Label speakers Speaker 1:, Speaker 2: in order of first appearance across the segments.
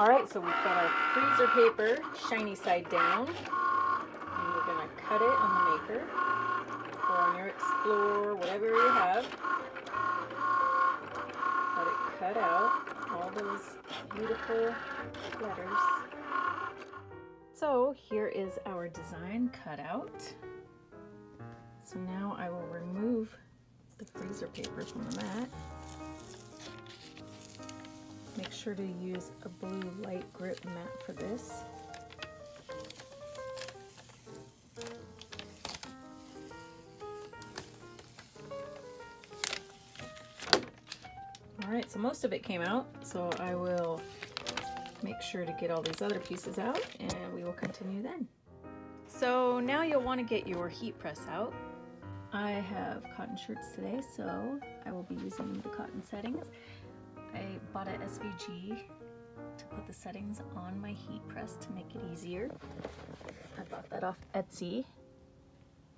Speaker 1: Alright, so we've got our freezer paper, shiny side down, and we're going to cut it on the maker, or on your Explorer, whatever you have. Let it cut out all those beautiful letters. So here is our design cut out. So now I will remove the freezer paper from the mat. Make sure to use a blue light grip mat for this. Alright, so most of it came out, so I will make sure to get all these other pieces out and we will continue then. So now you'll want to get your heat press out. I have cotton shirts today, so I will be using the cotton settings. I bought an SVG to put the settings on my heat press to make it easier. I bought that off Etsy.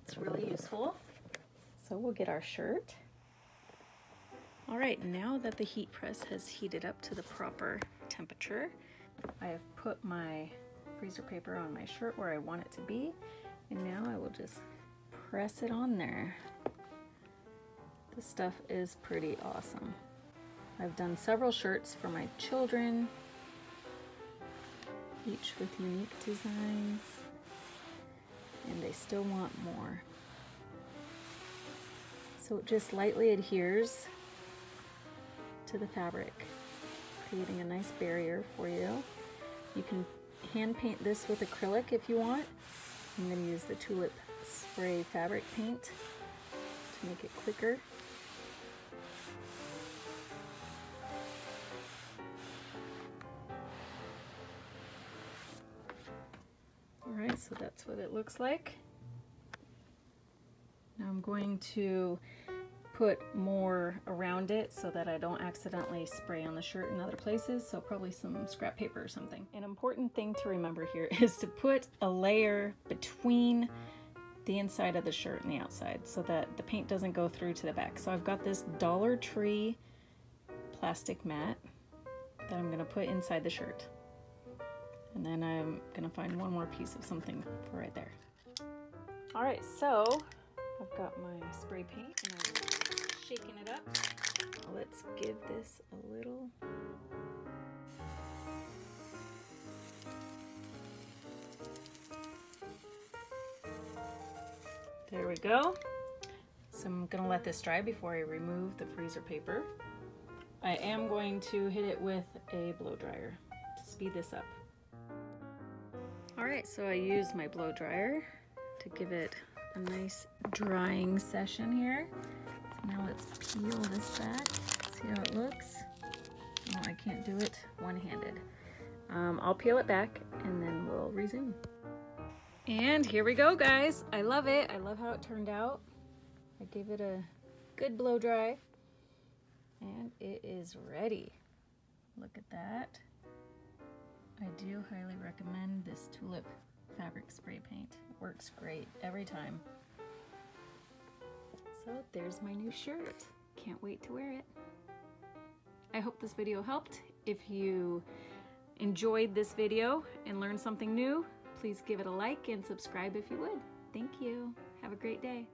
Speaker 1: It's really useful. So we'll get our shirt. All right, now that the heat press has heated up to the proper temperature, I have put my freezer paper on my shirt where I want it to be, and now I will just press it on there. This stuff is pretty awesome. I've done several shirts for my children, each with unique designs, and they still want more. So it just lightly adheres to the fabric, creating a nice barrier for you. You can hand paint this with acrylic if you want. I'm going to use the tulip spray fabric paint to make it quicker. Alright, so that's what it looks like. Now I'm going to put more around it so that I don't accidentally spray on the shirt in other places, so probably some scrap paper or something. An important thing to remember here is to put a layer between the inside of the shirt and the outside so that the paint doesn't go through to the back. So I've got this Dollar Tree plastic mat that I'm going to put inside the shirt. And then I'm gonna find one more piece of something for right there. All right, so I've got my spray paint and I'm shaking it up. Let's give this a little. There we go. So I'm gonna let this dry before I remove the freezer paper. I am going to hit it with a blow dryer to speed this up. Alright, so I used my blow dryer to give it a nice drying session here. So now let's peel this back, see how it looks. Oh, I can't do it one-handed. I'll peel it back and then we'll resume. And here we go, guys. I love it. I love how it turned out. I gave it a good blow dry and it is ready. Look at that. I do highly recommend this tulip fabric spray paint. It works great every time. So there's my new shirt. Can't wait to wear it. I hope this video helped. If you enjoyed this video and learned something new, please give it a like and subscribe if you would. Thank you. Have a great day.